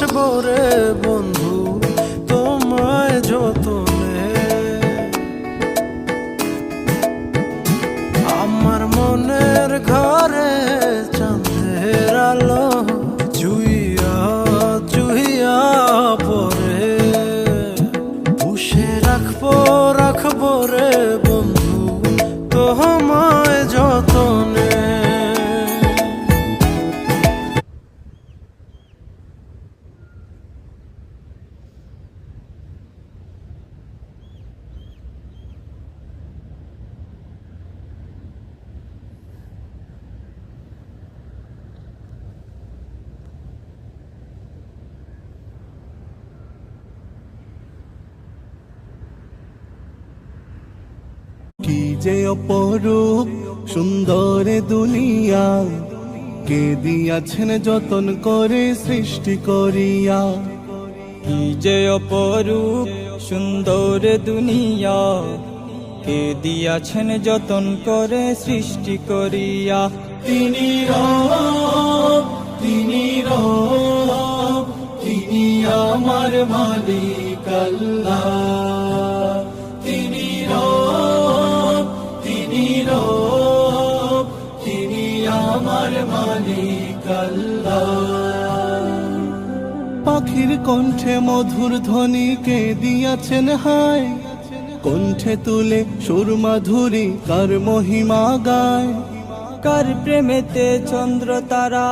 ভালোবাসবো রে বন্ধু তোমায় যতনে। আমার মনের ঘরে চাঁদের আলো চুইয়া চুইয়া পরে, পুষে রাখবো রে বন্ধু তোমায় যতনে। কি যে অপরূপ সুন্দর দুনিয়া, কে দিয়াছেন যতন করে সৃষ্টি করিয়া। কি যে অপরূপ সুন্দর দুনিয়া, কে দিয়াছেন যতন করে সৃষ্টি করিয়া। তিনি রব, তিনি রব, তিনি আমার মালিক আল্লাহ। তিনি রব, তিনি রব, তিনি আমার মালিক আল্লাহ। পাখির কণ্ঠে মধুর ধ্বনি কে দিয়াছেন হায়, কণ্ঠে তুলে সুর মাধুরী কার মহিমা গায়। কার প্রেমেতে চন্দ্র তারা